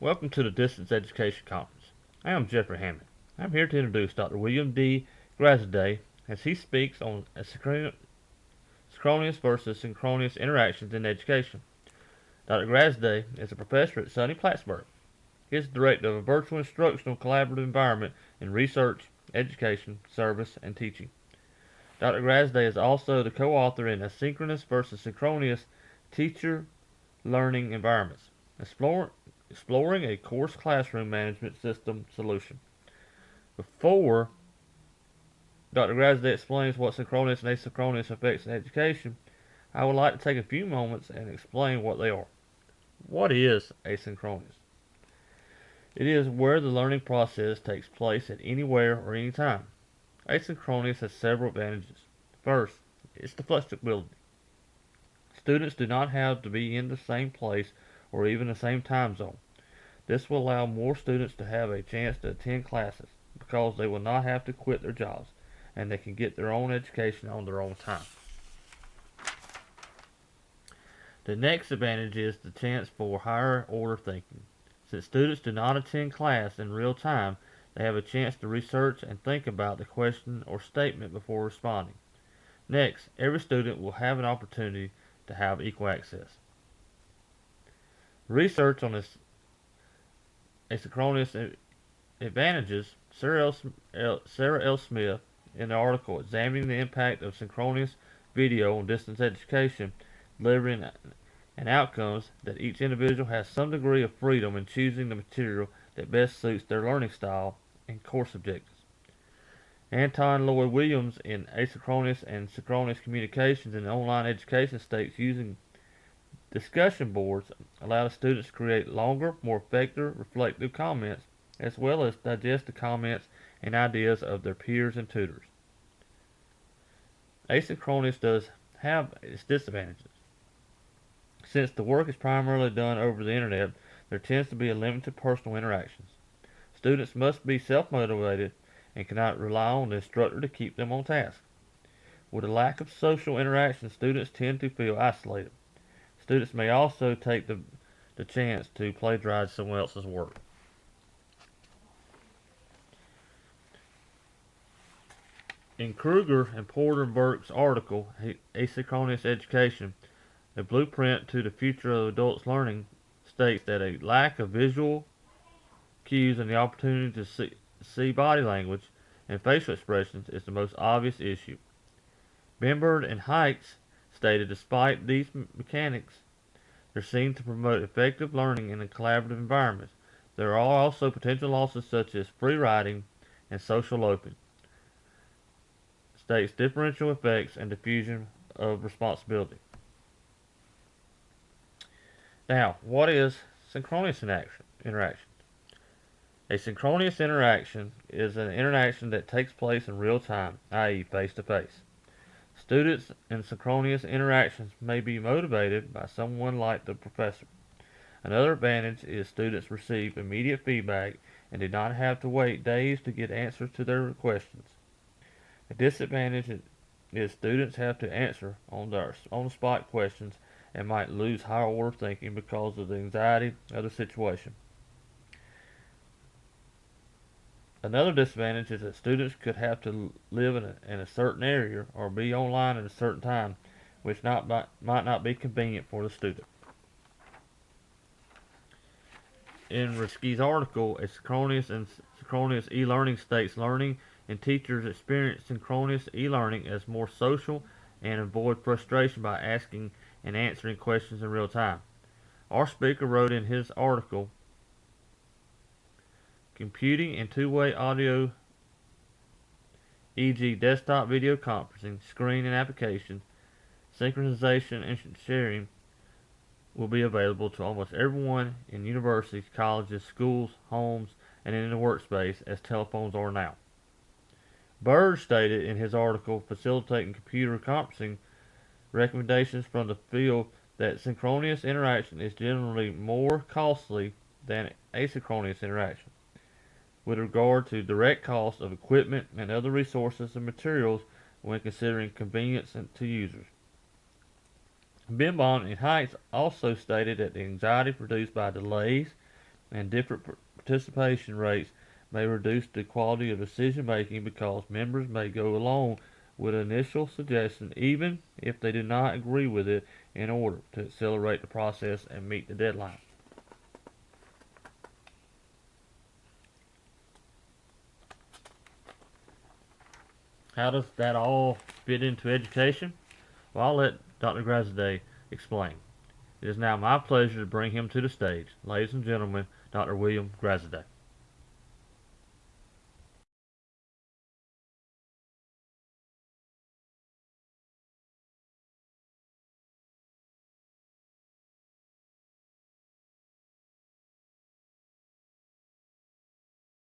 Welcome to the Distance Education Conference. I am Jeffrey Hammond. I'm here to introduce Dr. William D. Grasday as he speaks on synchronous versus synchronous interactions in education. Dr. Grasday is a professor at SUNY Plattsburgh. He is director of a virtual instructional collaborative environment in research, education, service, and teaching. Dr. Grasday is also the co-author in Asynchronous versus Synchronous Teacher Learning Environments, exploring a course classroom management system solution. Before Dr. Grasday explains what synchronous and asynchronous affects in education, I would like to take a few moments and explain what they are. What is asynchronous? It is where the learning process takes place at anywhere or anytime. Asynchronous has several advantages. First, it's the flexibility. Students do not have to be in the same place or even the same time zone. This will allow more students to have a chance to attend classes because they will not have to quit their jobs and they can get their own education on their own time. The next advantage is the chance for higher order thinking. Since students do not attend class in real time, they have a chance to research and think about the question or statement before responding. Next, every student will have an opportunity to have equal access. Research on this asynchronous advantages, Sarah L. Smith, in the article examining the impact of synchronous video on distance education, delivering and outcomes, that each individual has some degree of freedom in choosing the material that best suits their learning style and course objectives. Anton Lloyd Williams in Asynchronous and Synchronous Communications in Online Education states using discussion boards allow the students to create longer, more effective, reflective comments, as well as digest the comments and ideas of their peers and tutors. Asynchronous does have its disadvantages. Since the work is primarily done over the internet, there tends to be a limited personal interactions. Students must be self-motivated and cannot rely on the instructor to keep them on task. With a lack of social interaction, students tend to feel isolated. Students may also take the chance to plagiarize someone else's work. In Kruger and Porter Burke's article, Asynchronous Education, A Blueprint to the Future of Adults Learning, states that a lack of visual cues and the opportunity to see body language and facial expressions is the most obvious issue. Bemberd and Heights stated despite these mechanics, they seem to promote effective learning in a collaborative environment. There are also potential losses such as free riding and social loafing. States differential effects and diffusion of responsibility. Now, what is synchronous interaction? A synchronous interaction is an interaction that takes place in real time, i.e. face-to-face. Students in synchronous interactions may be motivated by someone like the professor. Another advantage is students receive immediate feedback and do not have to wait days to get answers to their questions. A disadvantage is students have to answer on-the-spot questions and might lose higher order thinking because of the anxiety of the situation. Another disadvantage is that students could have to live in a certain area or be online at a certain time, which might not be convenient for the student. In Risky's article, A Synchronous and Synchronous E-Learning states learning and teachers experience synchronous e-learning as more social and avoid frustration by asking and answering questions in real time. Our speaker wrote in his article, computing and two-way audio, e.g. desktop video conferencing, screen and application, synchronization and sharing will be available to almost everyone in universities, colleges, schools, homes, and in the workspace as telephones are now. Bird stated in his article, Facilitating Computer Conferencing, recommendations from the field that synchronous interaction is generally more costly than asynchronous interaction, with regard to direct cost of equipment and other resources and materials when considering convenience to users. Bimbon and Heights also stated that the anxiety produced by delays, and different participation rates may reduce the quality of decision making because members may go along with an initial suggestion even if they do not agree with it in order to accelerate the process and meet the deadline. How does that all fit into education? Well, I'll let Dr. Graziadei explain. It is now my pleasure to bring him to the stage. Ladies and gentlemen, Dr. William Graziadei.